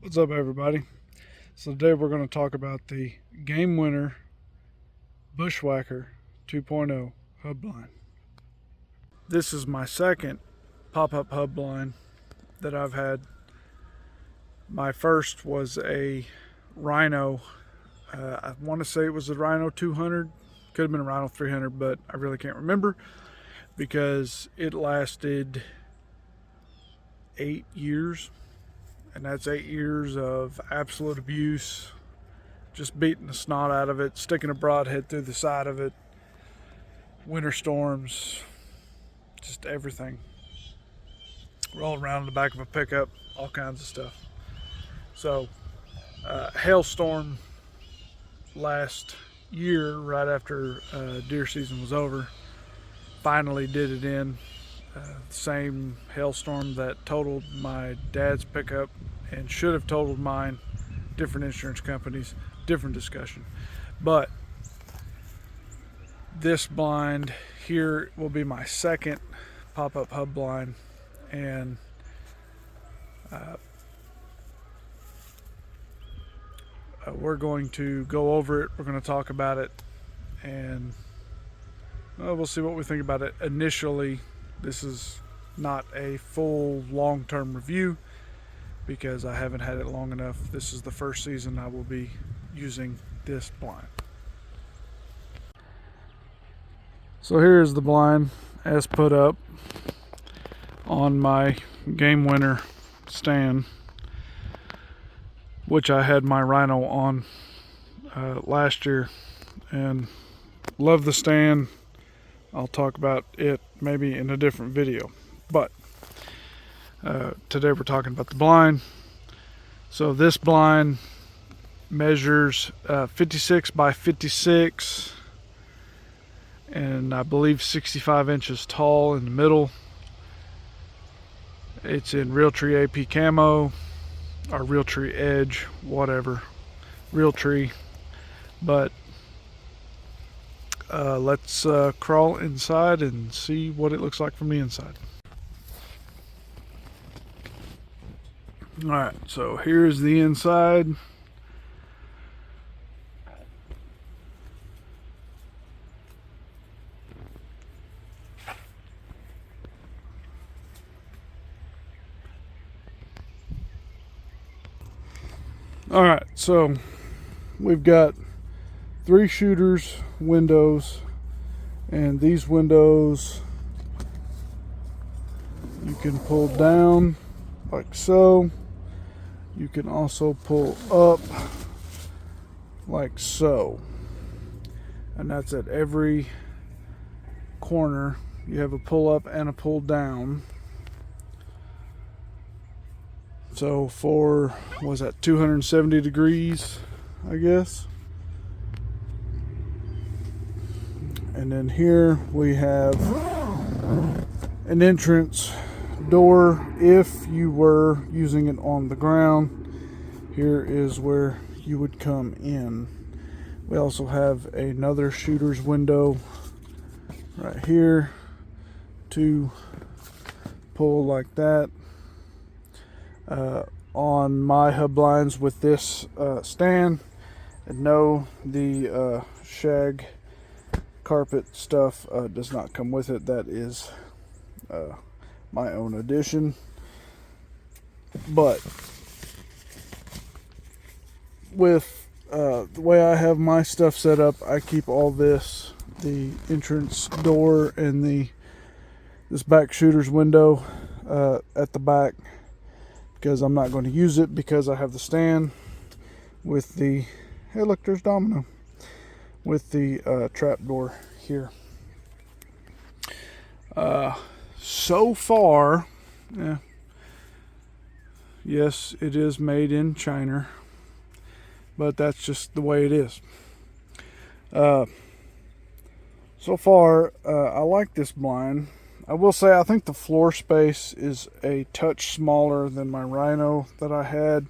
What's up, everybody? So today we're going to talk about the game winner Bushwacker 2.0 hub blind. This is my second pop-up hub blind that I've had. My first was a Rhino. I want to say it was a Rhino 200. Could have been a Rhino 300, but I really can't remember because it lasted 8 years. And that's 8 years of absolute abuse, just beating the snot out of it, sticking a broadhead through the side of it, winter storms, just everything. Rolling around in the back of a pickup, all kinds of stuff. So, hailstorm last year, right after deer season was over, finally did it in. Same hailstorm that totaled my dad's pickup and should have totaled mine. Different insurance companies, different discussion. But this blind here will be my second pop-up hub blind, and we're going to go over it. We're going to talk about it, and we'll see what we think about it. Initially, this is not a full long-term review because I haven't had it long enough. This is the first season I will be using this blind. So here's the blind as put up on my game winner stand, which I had my Rhino on last year, and love the stand. I'll talk about it maybe in a different video, but today we're talking about the blind. So this blind measures 56 by 56 and I believe 65 inches tall in the middle. It's in Realtree AP camo or Realtree Edge, whatever, Realtree. But let's crawl inside and see what it looks like from the inside. Alright, so here's the inside. Alright, so we've got 3 shooters windows, and these windows you can pull down like so. You can also pull up like so, and that's at every corner. You have a pull up and a pull down. So for, was that 270 degrees, I guess. And then here we have an entrance door if you were using it on the ground. Here is where you would come in. We also have another shooter's window right here to pull like that. On my hub blinds with this stand, and no, the shag carpet stuff does not come with it. That is my own addition. But with the way I have my stuff set up, I keep all this, the entrance door and this back shooter's window at the back, because I'm not going to use it because I have the stand with the, hey look, there's Domino, with the trap door here. So far, yes, it is made in China, but that's just the way it is. So far, I like this blind. I will say I think the floor space is a touch smaller than my Rhino that I had.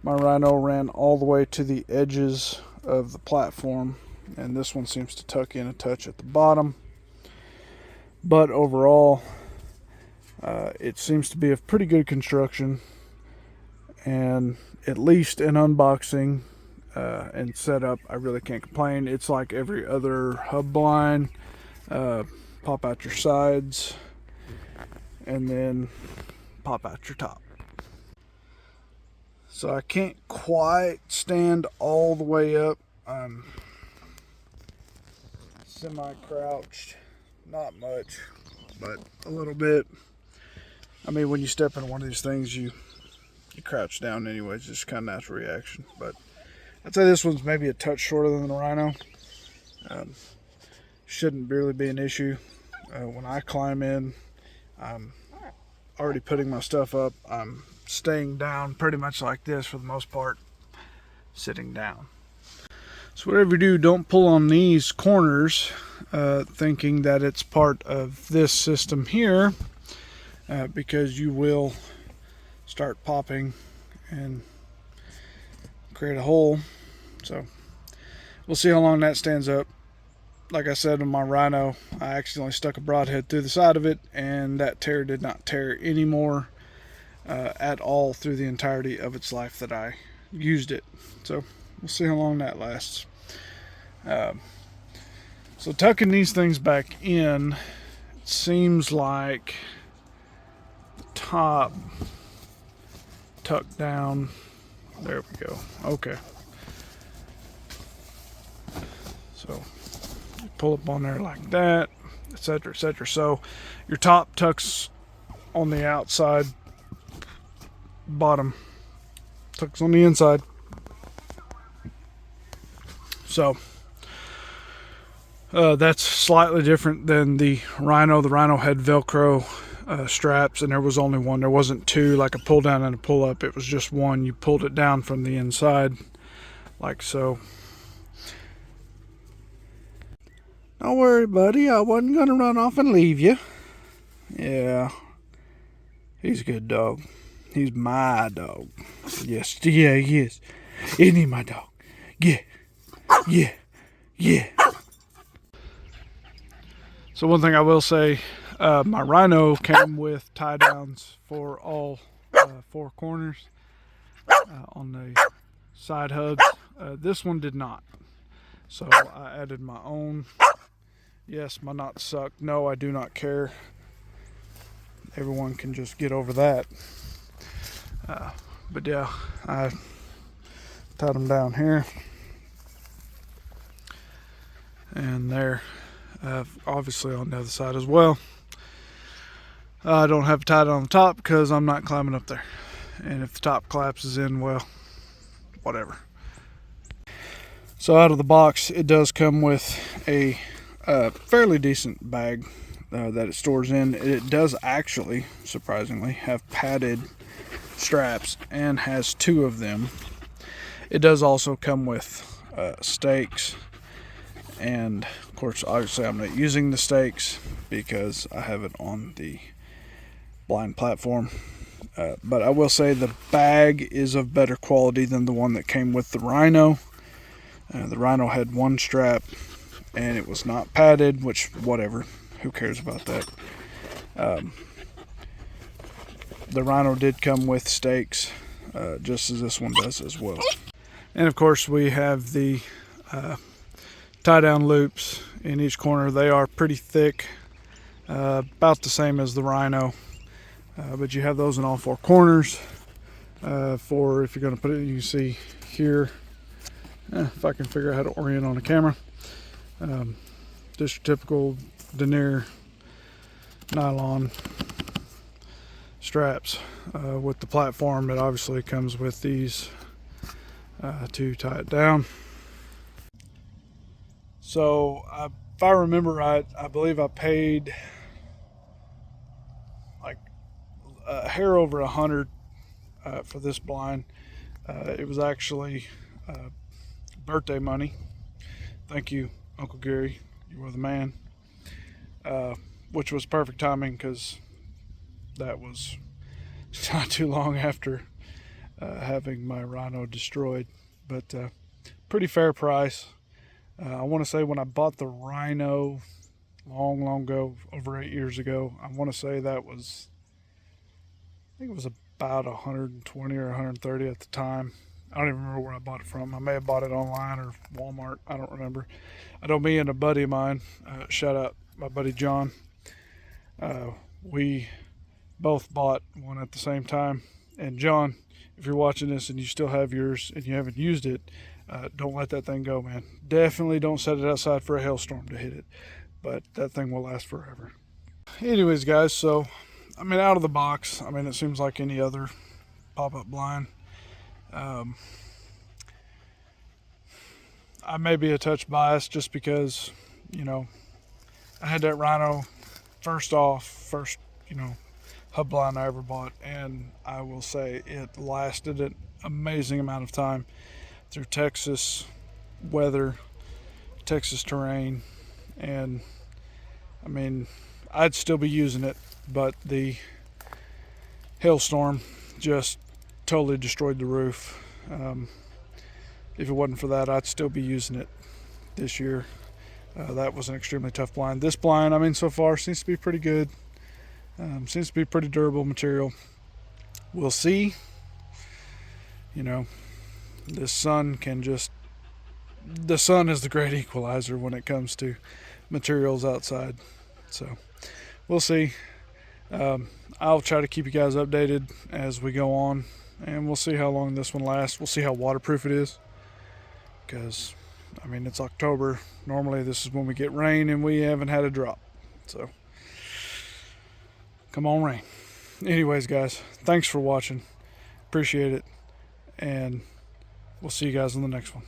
My Rhino ran all the way to the edges of the platform, and this one seems to tuck in a touch at the bottom. But overall, it seems to be of pretty good construction, and at least in unboxing and setup, I really can't complain. It's like every other hub blind. Pop out your sides and then pop out your top. So I can't quite stand all the way up. I'm semi-crouched, not much, but a little bit. I mean, when you step in one of these things, you crouch down anyways, just kind of natural reaction. But I'd say this one's maybe a touch shorter than the Rhino. Shouldn't really be an issue. When I climb in, I'm already putting my stuff up. I'm staying down pretty much like this for the most part, sitting down. So whatever you do, don't pull on these corners thinking that it's part of this system here, because you will start popping and create a hole. So we'll see how long that stands up. Like I said, on my Rhino, I accidentally stuck a broadhead through the side of it, and that tear did not tear anymore at all through the entirety of its life that I used it. So we'll see how long that lasts. So tucking these things back in, it seems like the top tucked down. There we go. Okay. So you pull up on there like that, etc., etc. So your top tucks on the outside, bottom tucks on the inside. So that's slightly different than the Rhino. The Rhino had Velcro straps, and there was only one. There wasn't two, like a pull down and a pull up. It was just one. You pulled it down from the inside, like so. Don't worry, buddy. I wasn't going to run off and leave you. Yeah. He's a good dog. He's my dog. Yes. Yeah, he is. Isn't he my dog? Yeah. Yeah. Yeah. So one thing I will say, my Rhino came with tie downs for all four corners on the side hubs. This one did not. So I added my own. Yes, my knots suck. No, I do not care. Everyone can just get over that. But yeah, I tied them down here and there. Obviously on the other side as well. I don't have it tied on the top because I'm not climbing up there. And if the top collapses in, well, whatever. So out of the box, it does come with a fairly decent bag that it stores in. It does actually, surprisingly, have padded straps and has two of them. It does also come with stakes, and of course, obviously, I'm not using the stakes because I have it on the blind platform. But I will say the bag is of better quality than the one that came with the Rhino. The Rhino had one strap and it was not padded, which, whatever, who cares about that. The Rhino did come with stakes, just as this one does as well. And of course, we have the tie down loops in each corner. They are pretty thick, about the same as the Rhino, but you have those in all four corners. For if you're going to put it, you can see here, if I can figure out how to orient on the camera. Just your typical denier nylon straps. With the platform, it obviously comes with these to tie it down. So if I remember right, I believe I paid like a hair over $100 for this blind. It was actually birthday money. Thank you, Uncle Gary. You were the man. Which was perfect timing because that was not too long after having my Rhino destroyed. But pretty fair price. I want to say when I bought the Rhino long ago, over 8 years ago, I want to say that was, I think it was about 120 or 130 at the time. I don't even remember where I bought it from. I may have bought it online or Walmart. I don't remember. I know me and a buddy of mine, shout out my buddy John, we both bought one at the same time. And John, if you're watching this and you still have yours and you haven't used it, don't let that thing go, man. Definitely don't set it outside for a hailstorm to hit it. But that thing will last forever. Anyways, guys, so, I mean, out of the box, I mean, it seems like any other pop-up blind. I may be a touch biased just because, you know, I had that Rhino first, you know, hub blind I ever bought, and I will say it lasted an amazing amount of time through Texas weather, Texas terrain, and I mean, I'd still be using it, but the hailstorm just totally destroyed the roof. If it wasn't for that, I'd still be using it this year. That was an extremely tough blind. This blind, I mean, so far seems to be pretty good. Seems to be pretty durable material. We'll see. You know, the sun is the great equalizer when it comes to materials outside. So we'll see. I'll try to keep you guys updated as we go on, and we'll see how long this one lasts. We'll see how waterproof it is, because I mean, it's October. Normally this is when we get rain, and we haven't had a drop. So come on, rain. Anyways, guys, thanks for watching. Appreciate it, and we'll see you guys in the next one.